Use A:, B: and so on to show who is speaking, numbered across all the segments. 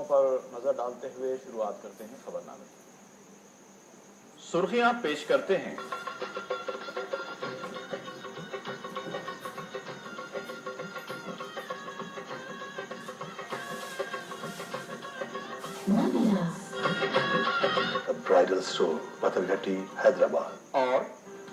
A: پر نظر ڈالتے ہوئے شروعات کرتے ہیں خبرنامے کی۔
B: سرخیاں پیش کرتے ہیں۔
C: برائڈل اسٹور پتھر گھٹی حیدرآباد
B: اور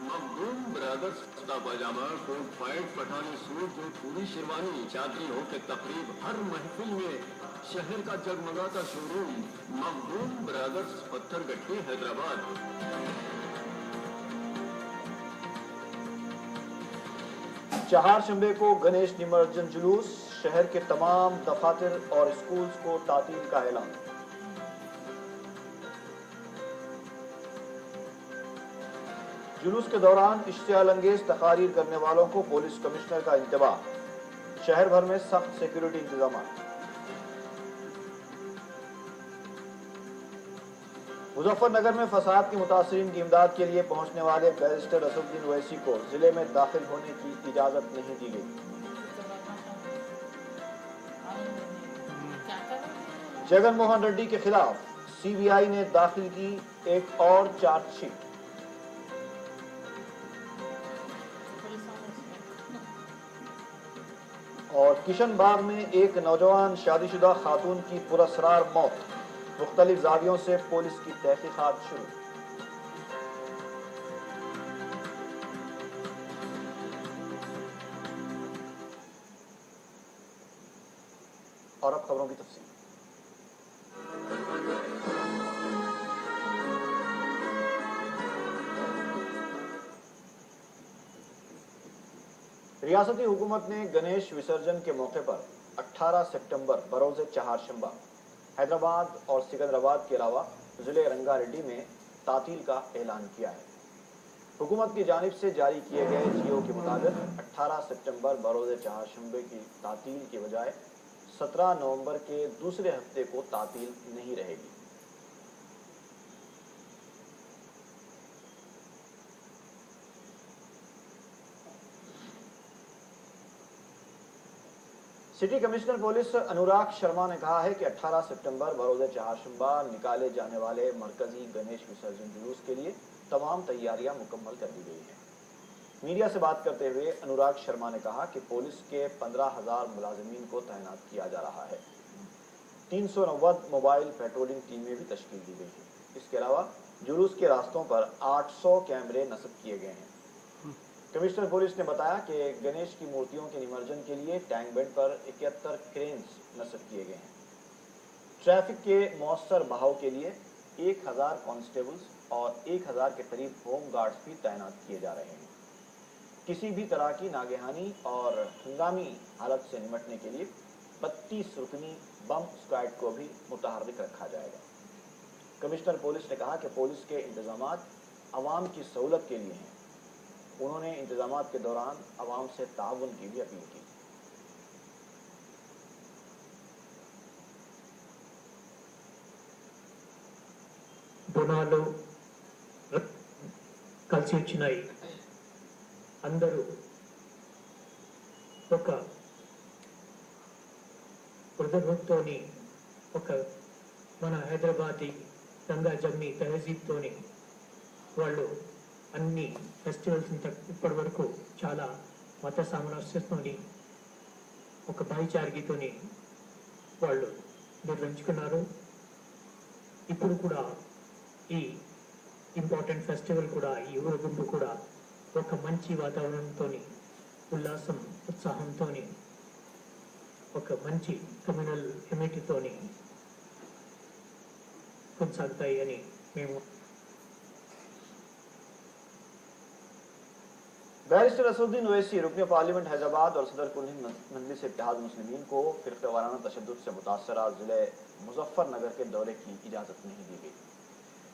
D: مخدوم برادرز کتا پاجامہ کوٹ پینٹ پٹھانی سوٹ جو پوری شیروانی چادری ہو کے تقریب ہر محفل میں شہر کا جگمگاتا شو روم مخدوم برادرز پتھر گھٹی حیدرآباد۔
A: چہارشنبے کو گنیش نمجن جلوس، شہر کے تمام دفاتر اور اسکولز کو تعطیل کا اعلان۔ جلوس کے دوران اشتعال انگیز تقاریر کرنے والوں کو پولیس کمشنر کا انتباہ، شہر بھر میں سخت سیکیورٹی انتظامات۔ مظفر نگر میں فساد کے متاثرین کی امداد کے لیے پہنچنے والے بیرسٹر اسدالدین اویسی کو ضلع میں داخل ہونے کی اجازت نہیں دی گئی۔ جگن موہن ریڈی کے خلاف سی بی آئی نے داخل کی ایک اور چارج شیٹ۔ اور کشن باغ میں ایک نوجوان شادی شدہ خاتون کی پراسرار موت، مختلف زاویوں سے پولیس کی تحقیقات شروع۔ اور اب خبروں کی تفصیل۔ ریاستی حکومت نے گنیش وسرجن کے موقع پر 18 سپٹمبر بروز چہارشنبہ حیدرآباد اور سکندرآباد کے علاوہ ضلع رنگا ریڈی میں تعطیل کا اعلان کیا ہے۔ حکومت کی جانب سے جاری کیے گئے جیو کے مطابق 18 سپٹمبر بروز چہارشنبے کی تعطیل کے بجائے 17 نومبر کے دوسرے ہفتے کو تعطیل نہیں رہے گی۔ City commissioner police Anurag Sharma نے کہا ہے کہ 18 سپٹمبر بروز چہارشنبہ نکالے جانے والے مرکزی گنیش وسرجن جلوس کے لیے تمام تیاریاں مکمل کر دی گئی ہیں۔ میڈیا سے بات کرتے ہوئے انوراگ شرما نے کہا کہ پولیس کے 15,000 ملازمین کو تعینات کیا جا رہا ہے۔ 390 موبائل پیٹرولنگ ٹیمیں بھی تشکیل دی گئی ہیں۔ اس کے علاوہ جلوس کے راستوں پر 800 کیمرے نصب کیے گئے ہیں۔ کمشنر پولیس نے بتایا کہ گنیش کی مورتیوں کے نمجن کے لیے ٹینک بینڈ پر 71 کرینز نصب کیے گئے ہیں۔ ٹریفک کے مؤثر بہاؤ کے لیے 1000 کانسٹیبلز اور 1000 کے قریب ہوم گارڈز بھی تعینات کیے جا رہے ہیں۔ کسی بھی طرح کی ناگہانی اور ہنگامی حالت سے نمٹنے کے لیے 32 رکنی بم اسکواڈ کو بھی متحرک رکھا جائے گا۔ کمشنر پولیس نے کہا کہ پولیس کے انتظامات عوام کی سہولت کے لیے ہیں۔ انہوں نے انتظامات کے دوران عوام سے تعاون کی بھی اپیل کی۔
E: బోనాలు కలిసి వచ్చినాయి। అందరూ ఒక హృదయంతోని ఒక మన హైదరాబాదీ రంగా జమ్మి తహజీబ్తోని వాళ్ళు అన్ని ఫెస్టివల్స్ ఇప్పటి వరకు చాలా మత సామరస్యంతోని ఒక భాయిచారగితోని వాళ్ళు నిర్వహించుకున్నారు। ఇప్పుడు కూడా ఈ ఇంపార్టెంట్ ఫెస్టివల్ కూడా ఈ ఊరేగింపు కూడా ఒక మంచి వాతావరణంతోని ఉల్లాసం ఉత్సాహంతోని ఒక మంచి కమ్యూనల్ యూనిటీతోని కొనసాగుతాయి అని మేము
A: بیرسٹر اسدالدین اویسی رکن پارلیمنٹ حیدرآباد اور صدر کل ہند مجلس اتحاد مسلمین کو فرقہ وارانہ تشدد سے متاثرہ ضلع مظفر نگر کے دورے کی اجازت نہیں دی گئی۔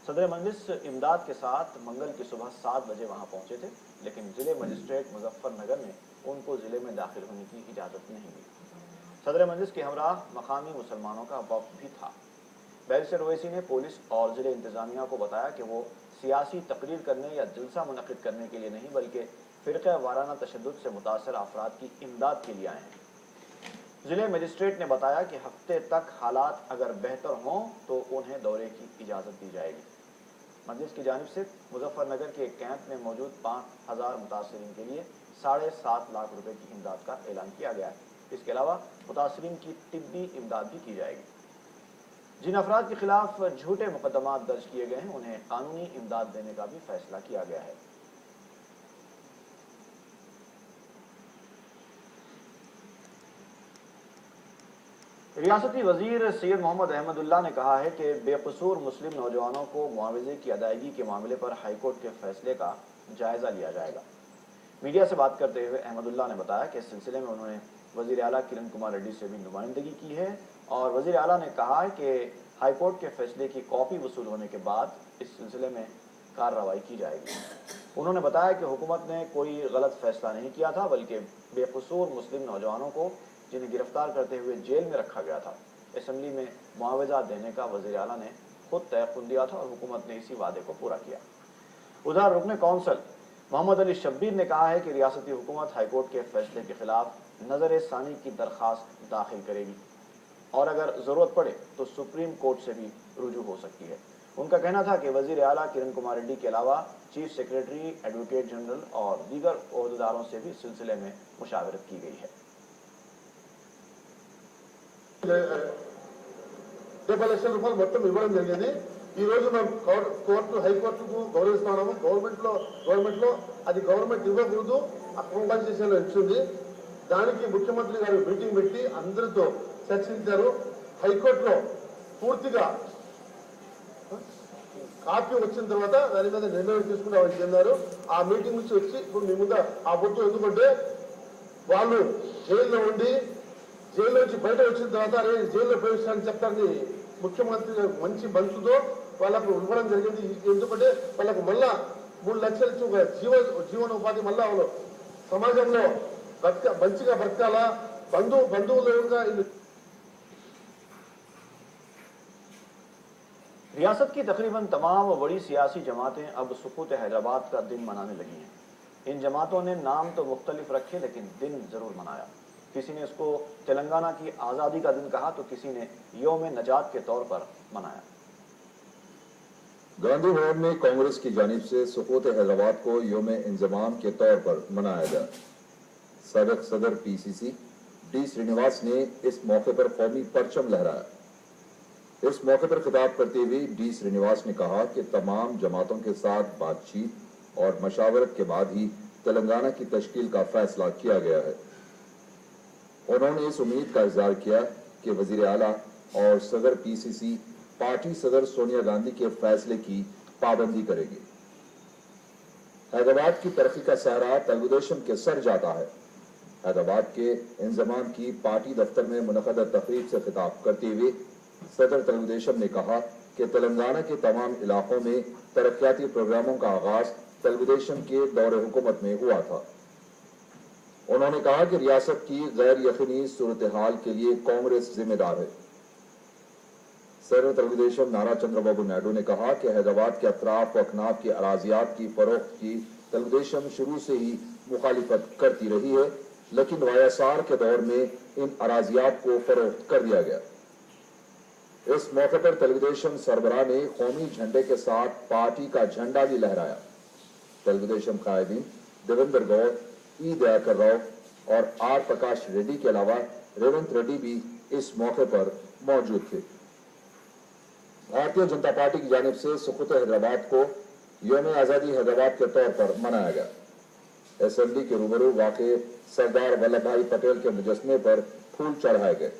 A: صدر مجلس امداد کے ساتھ منگل کی صبح 7 بجے وہاں پہنچے تھے، لیکن ضلع مجسٹریٹ مظفر نگر نے ان کو ضلع میں داخل ہونے کی اجازت نہیں دی۔ صدر مجلس کے ہمراہ مقامی مسلمانوں کا وفد بھی تھا۔ بیرسٹر اویسی نے پولیس اور ضلع انتظامیہ کو بتایا کہ وہ سیاسی تقریر کرنے یا جلسہ منعقد کرنے کے لیے نہیں بلکہ فرقہ وارانہ تشدد سے متاثر افراد کی امداد کے لیے آئے ہیں۔ जिले मजिस्ट्रेट ने बताया कि हफ्ते तक हालात अगर बेहतर हों तो उन्हें दौरे की इजाजत दी जाएगी। मजलिस की जानिब से मुजफ्फरनगर के एक कैंप में मौजूद 5000 मुतासरीन के लिए 7.5 लाख रुपए की इमदाद का ऐलान किया गया है। इसके अलावा मुतासरीन की तिब्बी इमदाद भी की जाएगी। जिन अफराद के खिलाफ झूठे मुकदमात दर्ज किए गए हैं उन्हें कानूनी इमदाद देने का भी फैसला किया गया है। रियासती वजीर सैयद मोहम्मद अहमदुल्लाह ने कहा है कि बेकसूर मुस्लिम नौजवानों को मुआवजे की अदायगी के मामले पर हाईकोर्ट के फैसले का जायजा लिया जाएगा। मीडिया से बात करते हुए अहमदुल्लाह ने बताया कि इस सिलसिले में उन्होंने वजीर आला किरण कुमार रेड्डी से भी नुमाइंदगी की है और वजीर आला ने कहा है कि हाईकोर्ट के फैसले की कॉपी वसूल होने के बाद इस सिलसिले में कार्रवाई की जाएगी। उन्होंने बताया कि हुकूमत ने कोई गलत फैसला नहीं किया था, बल्कि बेकसूर मुस्लिम नौजवानों को जिन्हें गिरफ्तार करते हुए जेल में रखा गया था, असेंबली में मुआवजा देने का वजीर आला ने खुद तयक़ुन दिया था और हुकूमत ने इसी वादे को पूरा किया। उधर रुकन कौंसल मोहम्मद अली शब्बीर ने कहा है कि रियासती हुकूमत हाईकोर्ट के फैसले के खिलाफ नजर सानी की दरख्वास्त दाखिल करेगी और अगर जरूरत पड़े तो सुप्रीम कोर्ट से भी रुजू हो सकती है। उनका कहना था कि वजीर आला किरण कुमार रेड्डी के अलावा चीफ सेक्रेटरी, एडवोकेट जनरल और दीगर ओहदेदारों से भी इस सिलसिले में मुशावरत की गई है।
B: ₹70 లక్షలు మొత్తం ఇవ్వడం జరిగింది। ఈ రోజు మేము కోర్టు హైకోర్టుకు గౌరవిస్తున్నాము। గవర్నమెంట్ లో అది గవర్నమెంట్ ఇవ్వకూడదు, కంపన్సేషన్ ఇచ్చింది। దానికి ముఖ్యమంత్రి గారు మీటింగ్ పెట్టి అందరితో చర్చించారు। హైకోర్టులో పూర్తిగా కాపీ వచ్చిన తర్వాత దాని మీద నిర్ణయం తీసుకుని చెందారు। ఆ మీటింగ్ నుంచి వచ్చి ఇప్పుడు మీ ముందు ఆ బొట్టు ఎందుకంటే వాళ్ళు జైల్లో ఉండి జైలు నుంచి బయట వచ్చిన తర్వాత జైల్లో ప్రవేశించాలని చెప్తారని ముఖ్యమంత్రి మంచి మనసుతో వాళ్ళకు ఇవ్వడం జరిగింది। ఎందుకంటే వాళ్ళకు మళ్ళా 3 లక్షలు ఇచ్చి ఒక జీవనోపాధి మళ్ళా వాళ్ళు సమాజంలో మంచిగా బ్రతకాలా, బంధువులుగా।
A: रियासत की तकरीबन तमाम बड़ी सियासी जमातें अब सुकूत हैदराबाद का दिन मनाने लगी हैं। इन जमातों ने नाम तो मुख्तलिफ रखे लेकिन दिन जरूर मनाया। किसी ने इसको तेलंगाना की आज़ादी का दिन कहा तो किसी ने योम नजात के तौर पर मनाया।
F: गांधी भवन में कांग्रेस की जानिब से सुकूत हैदराबाद को योम इंजमाम के तौर पर मनाया गया। साबिक सदर पीसीसी डी श्रीनिवास ने इस मौके पर कौमी परचम लहराया। इस मौके पर खिताब करते हुए डी श्रीनिवास ने कहा कि तमाम जमातों के साथ बातचीत और मशावरत के बाद ही तेलंगाना की तश्कील का फैसला किया गया है। उन्होंने इस उम्मीद का इजहार किया कि वजीर आला और सदर पीसीसी पार्टी सदर सोनिया गांधी के फैसले की पाबंदी करेगी। हैदराबाद की तरक्की का सहरा तेलुगुदेशम के सर जाता है। हैदराबाद के इंजमाम की पार्टी दफ्तर में मुनक़दा तकरीब से खिताब करते हुए सदर तेलुगुदेशम ने कहा कि तेलंगाना के तमाम इलाकों में तरक्याती प्रोग्रामों का आगाज तेलुगुदेशम के दौरे हुकूमत में हुआ था। उन्होंने कहा कि रियासत की गैर यकीनी सूरत हाल के लिए कांग्रेस जिम्मेदार है। सदर तेलुगुदेशम नारा चंद्रबाबू नायडू ने कहा कि हैदराबाद के अतराफ व अकनाफ की अराजियात की फरोख्त की तेलुगुदेशम शुरू से ही मुखालिफत करती रही है, लेकिन वाईएसआर के दौर में इन अराजियात को फरोख्त कर दिया गया। इस मौके पर तेलुगुदेशम सरबराह ने कौमी झंडे के साथ पार्टी का झंडा भी लहराया। तेलुगुदेशम कायदीन देवेंद्र गौड़, ई दयाकर राव और आर प्रकाश रेड्डी के अलावा रेवंत रेड्डी भी इस मौके पर मौजूद थे। भारतीय जनता पार्टी की जानिब से सुकूत हैदराबाद को यौम आज़ादी हैदराबाद के तौर पर मनाया गया। असेंबली के रूबरू वाक़े सरदार वल्लभ भाई पटेल के मुजस्समे पर फूल चढ़ाए गए।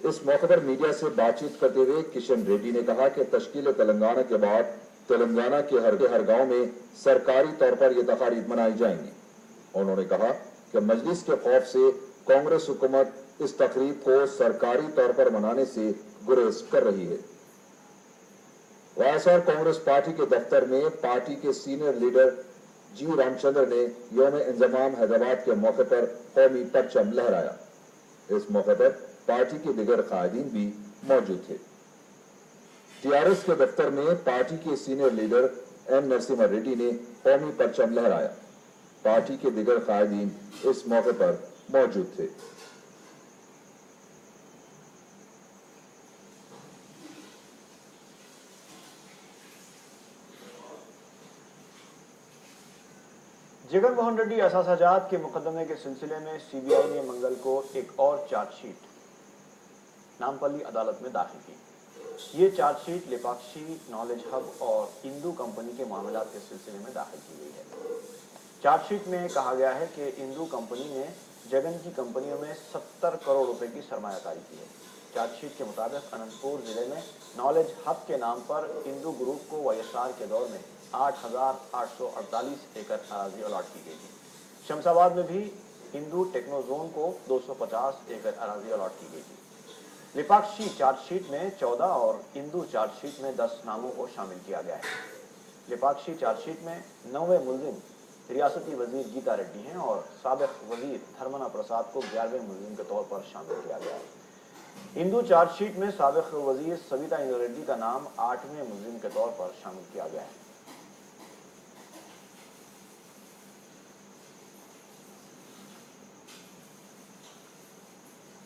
F: इस मौके पर मीडिया से बातचीत करते हुए किशन रेड्डी ने कहा कि तश्कील तेलंगाना के बाद तेलंगाना के हर गांव में सरकारी तौर पर यह तकारीब मनाई जाएंगी। उन्होंने कहा कि मजलिस के खौफ से कांग्रेस हुकूमत इस तकरीब को सरकारी तौर पर मनाने से गुरेज कर रही है। वाईएसआर कांग्रेस पार्टी के दफ्तर में पार्टी के सीनियर लीडर जी रामचंद्र ने यौम इंजमाम हैदराबाद के मौके पर कौमी परचम लहराया। इस मौके पर पार्टी के दिगर कायदीन भी मौजूद थे। टीआरएस के दफ्तर में पार्टी के senior leader M Narasimha Reddy ने कौमी परचम लहराया। पार्टी के दिगर कायदीन इस मौके पर मौजूद थे।
A: जगनमोहन रेड्डी असासाजात के मुकदमे के सिलसिले में सीबीआई ने मंगल को एक और चार्जशीट नामपल्ली अदालत में दाखिल की। ये चार्जशीट लेपाक्षी, नॉलेज हब और इंदू कंपनी के मामलात के सिलसिले में दाखिल की गई है। चार्जशीट में कहा गया है कि इंदू कंपनी ने जगन की कंपनियों में 70 करोड़ रुपए की सरमायाकारी की है। चार्जशीट के मुताबिक अनंतपुर जिले में नॉलेज हब के नाम पर इंदू ग्रुप को वाईएसआर के दौर में 8,848 एकड़ अराजी अलॉट की गई थी। शमशाबाद में भी इंदू टेक्नोजोन को 250 एकड़ अराजी अलॉट की गई थी। लेपाक्षी चार्जशीट में 14 और इंदू चार्जशीट में 10 नामों को शामिल किया गया है। लेपाक्षी चार्जशीट में 9वें मुलजिम रियासती वजीर गीता रेड्डी हैं और साबिक वजीर धर्मना प्रसाद को 11वें मुलजिम के तौर पर शामिल किया गया है। इंदू चार्जशीट में साबिक वजीर सविता इंदु रेड्डी का नाम 8वें मुलजिम के तौर पर शामिल किया गया है।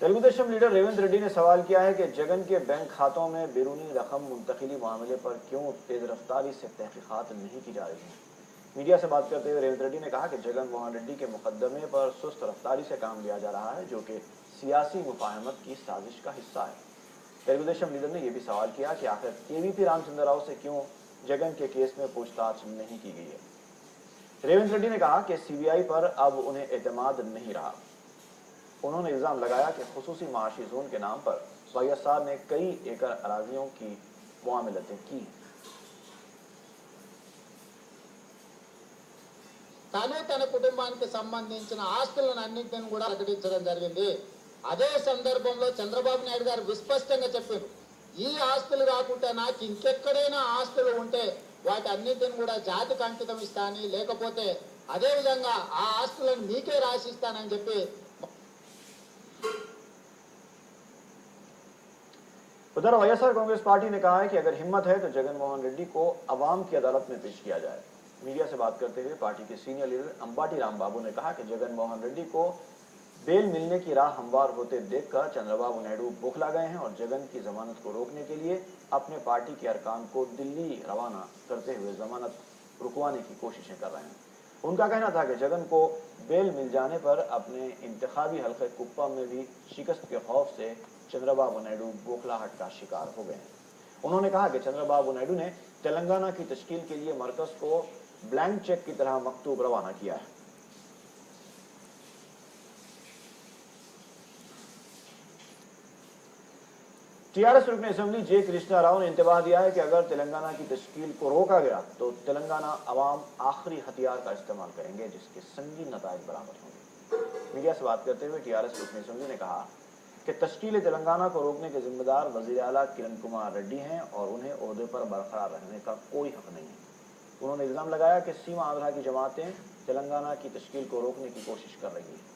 A: तेलुगुदेशम लीडर रेवंत रेड्डी ने सवाल किया है कि जगन के बैंक खातों में बैरूनी रकम मुंतकिली मामले पर क्यों तेज रफ्तारी से तहकीकात नहीं की जा रही है। मीडिया से बात करते हुए रेवंत रेड्डी ने कहा कि जगनमोहन रेड्डी के मुकदमे पर सुस्त रफ्तारी से काम लिया जा रहा है, जो कि सियासी मुफाहमत की साजिश का हिस्सा है। तेलुगुदेशम लीडर ने यह भी सवाल किया कि आखिर केवीपी रामचंद्र राव से क्यों जगन के केस में पूछताछ नहीं की गई है। रेवंत रेड्डी ने कहा कि सीबीआई पर अब उन्हें एतमाद नहीं रहा। उन्होंने इल्जाम लगाया कि खुसूसी माशी जोन के नाम पर वाईएसआर ने कई एकड़ अराजियों की मुआमलतें की।
G: తాను తన కుటుంబానికి సంబంధించిన ఆస్తులను అన్నింటిని కూడా ప్రకటించడం జరిగింది. అదే సందర్భంలో చంద్రబాబు నాయుడు గారు విస్పష్టంగా చెప్పారు, ఈ ఆస్తులు కాకుండా నాకు ఇంకెక్కడైనా ఆస్తులు ఉంటే వాటి అన్నింటిని కూడా జాతికి అంకితం ఇస్తానని, లేకపోతే అదే విధంగా ఆ ఆస్తులను మీకే రాసిస్తానని చెప్పి
A: उधर वाईएसआर कांग्रेस पार्टी ने कहा है कि अगर हिम्मत है तो जगनमोहन रेड्डी को अवाम की अदालत में पेश किया जाए। मीडिया से बात करते हुए पार्टी के सीनियर लीडर अंबाटी राम बाबू ने कहा कि जगनमोहन रेड्डी को बेल मिलने की राह हमवार होते देखकर चंद्रबाबू नायडू बौखला गए हैं और जगन की जमानत को रोकने के लिए अपने पार्टी के अरकान को दिल्ली रवाना करते हुए जमानत रुकवाने की कोशिशें कर रहे हैं। उनका कहना था कि जगन को बेल मिल जाने पर अपने इंतखाबी हल्के कुप्पा में भी शिकस्त के खौफ से चंद्रबाबू नायडू बौखलाहट का शिकार हो गए हैं। उन्होंने कहा कि चंद्रबाबू नायडू ने तेलंगाना की तश्कील के लिए मरकज को ब्लैंक चेक की तरह मकतूब रवाना किया है। टीआरएस रुकन असेंबली जे कृष्णा राव ने इंतबाह दिया है कि अगर तेलंगाना की तश्कील को रोका गया तो तेलंगाना अवाम आखिरी हथियार का इस्तेमाल करेंगे जिसके संगीन नताइज बरामद होंगे। मीडिया से बात करते हुए टीआरएस रुकन असेंबली ने कहा कि तश्कील तेलंगाना को रोकने के जिम्मेदार वजीर आला किरण कुमार रेड्डी हैं और उन्हें ओहदे पर बरकरार रहने का कोई हक नहीं है। उन्होंने इल्जाम लगाया कि सीमा आंध्रा की जमातें तेलंगाना की तश्कील को रोकने की कोशिश कर रही हैं।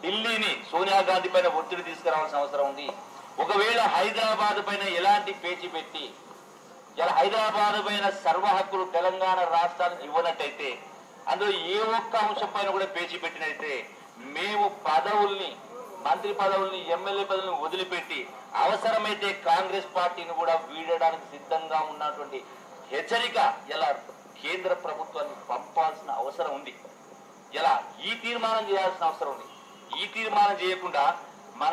H: ఢిల్లీని సోనియా గాంధీ పైన ఒత్తిడి తీసుకురావాల్సిన అవసరం ఉంది. ఒకవేళ హైదరాబాద్ పైన ఎలాంటి పేచి పెట్టి ఇలా హైదరాబాద్ పైన సర్వ హక్కులు తెలంగాణ రాష్ట్రానికి ఇవ్వనట్టయితే, అందులో ఏ ఒక్క అంశం పైన కూడా పేచి పెట్టినైతే మేము పదవుల్ని, మంత్రి పదవుల్ని, ఎమ్మెల్యే పదవుల్ని వదిలిపెట్టి అవసరమైతే కాంగ్రెస్ పార్టీని కూడా వీడడానికి సిద్ధంగా ఉన్నటువంటి హెచ్చరిక ఇలా కేంద్ర ప్రభుత్వాన్ని పంపాల్సిన అవసరం ఉంది. ఇలా ఈ తీర్మానం చేయాల్సిన అవసరం ఉంది. ఈ తీర్మానం చేయకుండా మన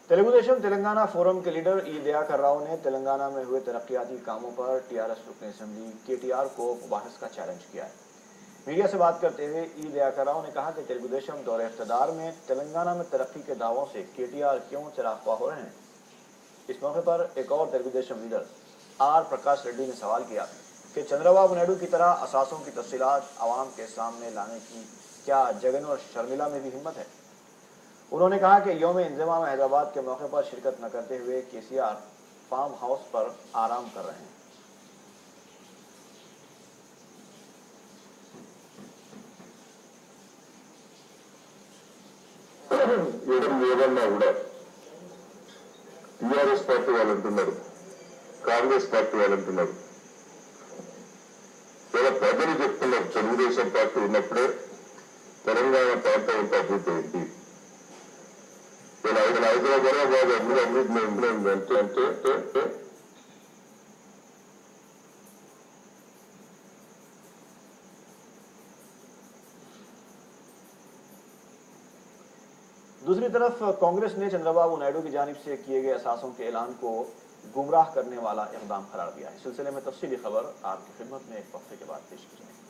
A: तेलुगुदेशम तेलंगाना फोरम के लीडर ई दयाकर राव ने तेलंगाना में हुए तरक्याती कामों पर टीआरएस रुकन असेंबली केटीआर को बहस का चैलेंज किया है। मीडिया से बात करते हुए ई दयाकर राव ने कहा कि तेलुगुदेशम दौरे इख्तियार में तेलंगाना में तरक्की के दावों से केटीआर क्यों चिरागपा हो रहे हैं। इस मौके पर एक और तेलुगुदेशम लीडर आर प्रकाश रेड्डी ने सवाल किया कि चंद्रबाबू नायडू की तरह असासों की तफसीलात आवाम के सामने लाने की क्या जगन और शर्मिला में भी हिम्मत है। उन्होंने कहा कि यौम इंज़माम हैदराबाद के मौके पर शिरकत न करते हुए केसीआर फार्म हाउस पर आराम कर रहे हैं।
B: ఏదన్నా కూడా టీఆర్ఎస్ పార్టీ వాళ్ళు అంటున్నారు, కాంగ్రెస్ పార్టీ వాళ్ళు అంటున్నారు, ఇలా ప్రజలు చెప్తున్నారు తెలుగుదేశం పార్టీ ఉన్నప్పుడే తెలంగాణ ప్రాంతం అంతా అభివృద్ధి అయింది. హైదరాబాద్ అభివృద్ధి అంటే
A: दूसरी तरफ कांग्रेस ने चंद्रबाबू नायडू की जानिब से किए गए असासों के ऐलान को गुमराह करने वाला इक़दाम करार दिया है। इस सिलसिले में तफसीली खबर आपकी खिदमत में एक वक्फे के बाद पेश की जाएगी।